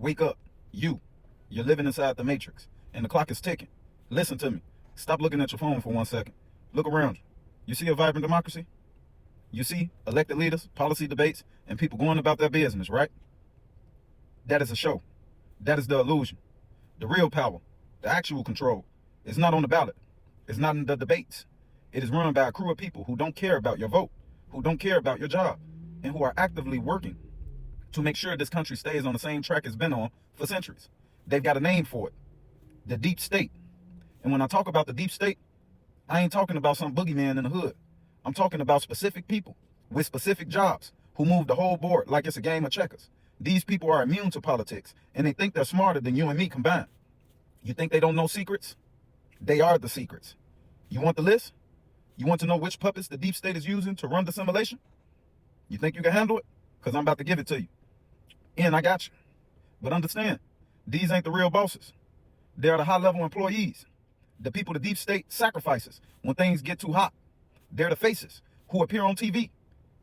Wake up. You're living inside the matrix, and the clock is ticking. Listen to me. Stop looking at your phone for 1 second. Look around you. You see a vibrant democracy? You see elected leaders, policy debates, and people going about their business, right? That is a show. That is the illusion. The real power, the actual control, is not on the ballot. It's not in the debates. It is run by a crew of people who don't care about your vote, who don't care about your job, and who are actively working to make sure this country stays on the same track it's been on for centuries. They've got a name for it: the deep state. And when I talk about the deep state, I ain't talking about some boogeyman in the hood. I'm talking about specific people with specific jobs who move the whole board like it's a game of checkers. These people are immune to politics, and they think they're smarter than you and me combined. You think they don't know secrets? They are the secrets. You want the list? You want to know which puppets the deep state is using to run the simulation? You think you can handle it? Because I'm about to give it to you. And I got you. But understand, these ain't the real bosses. They are the high-level employees, the people the deep state sacrifices when things get too hot. They're the faces who appear on TV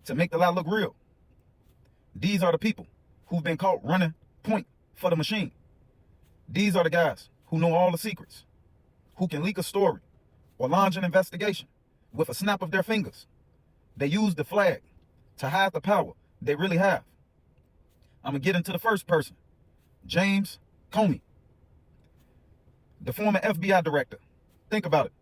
to make the lie look real. These are the people who've been caught running point for the machine. These are the guys who know all the secrets, who can leak a story or launch an investigation with a snap of their fingers. They use the flag to hide the power they really have. I'm going to get into the first person, James Comey, the former FBI director. Think about it.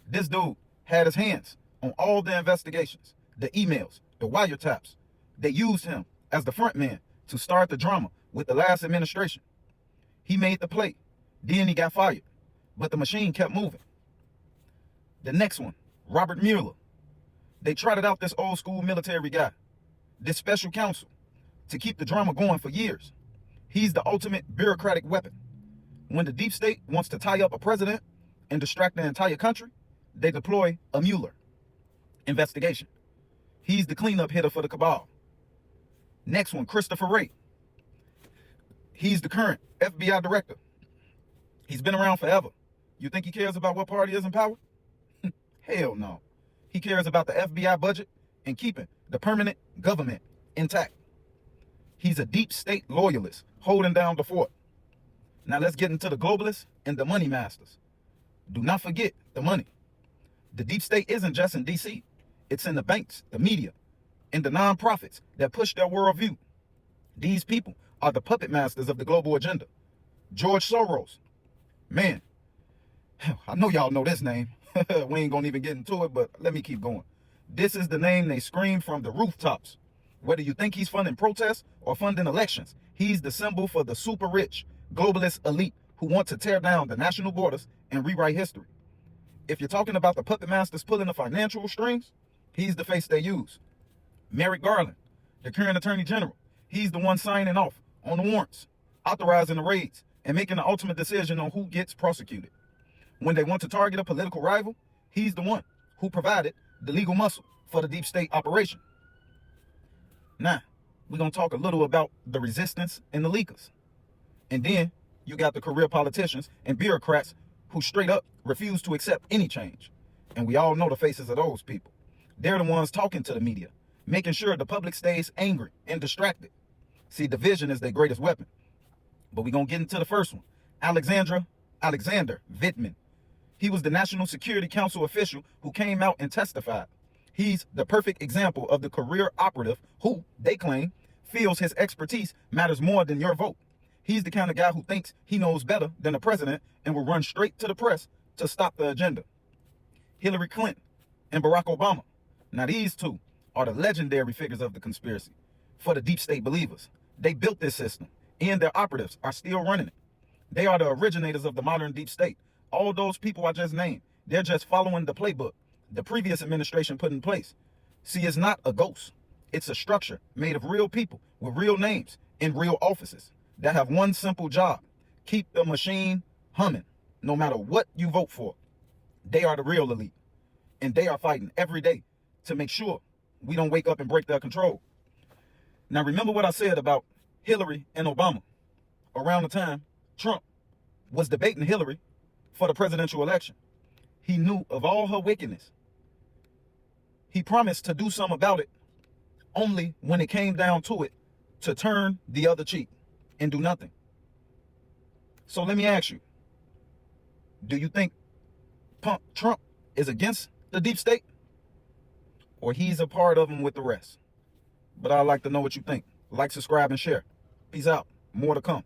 This dude had his hands on all the investigations, the emails, the wiretaps. They used him as the front man to start the drama with the last administration. He made the play. Then he got fired. But the machine kept moving. The next one, Robert Mueller. They trotted out this old school military guy, this special counsel, to keep the drama going for years. He's the ultimate bureaucratic weapon. When the deep state wants to tie up a president and distract the entire country, they deploy a Mueller investigation. He's the cleanup hitter for the cabal. Next one, Christopher Wray. He's the current FBI director. He's been around forever. You think he cares about what party is in power? Hell no. He cares about the FBI budget and keeping the permanent government intact. He's a deep state loyalist holding down the fort. Now let's get into the globalists and the money masters. Do not forget the money. The deep state isn't just in DC. It's in the banks, the media, and the nonprofits that push their worldview. These people are the puppet masters of the global agenda. George Soros. Man, I know y'all know this name. We ain't gonna even get into it, but let me keep going. This is the name they scream from the rooftops. Whether you think he's funding protests or funding elections, he's the symbol for the super rich, globalist elite who want to tear down the national borders and rewrite history. If you're talking about the puppet masters pulling the financial strings, he's the face they use. Merrick Garland, the current attorney general, he's the one signing off on the warrants, authorizing the raids, and making the ultimate decision on who gets prosecuted. When they want to target a political rival, he's the one who provided the legal muscle for the deep state operation. Now, we're going to talk a little about the resistance and the leakers. And then you got the career politicians and bureaucrats who straight up refuse to accept any change. And we all know the faces of those people. They're the ones talking to the media, making sure the public stays angry and distracted. See, division is their greatest weapon. But we're going to get into the first one. Alexander Vindman. He was the National Security Council official who came out and testified. He's the perfect example of the career operative who, they claim, feels his expertise matters more than your vote. He's the kind of guy who thinks he knows better than the president and will run straight to the press to stop the agenda. Hillary Clinton and Barack Obama. Now these two are the legendary figures of the conspiracy for the deep state believers. They built this system and their operatives are still running it. They are the originators of the modern deep state. All those people I just named, they're just following the playbook the previous administration put in place. See, it's not a ghost. It's a structure made of real people with real names in real offices that have one simple job: keep the machine humming, no matter what you vote for. They are the real elite, and they are fighting every day to make sure we don't wake up and break their control. Now, remember what I said about Hillary and Obama around the time Trump was debating Hillary for the presidential election. He knew of all her wickedness. He promised to do something about it only when it came down to it to turn the other cheek and do nothing. So let me ask you, do you think Trump is against the deep state? Or he's a part of them with the rest? But I'd like to know what you think. Like, subscribe, and share. Peace out. More to come.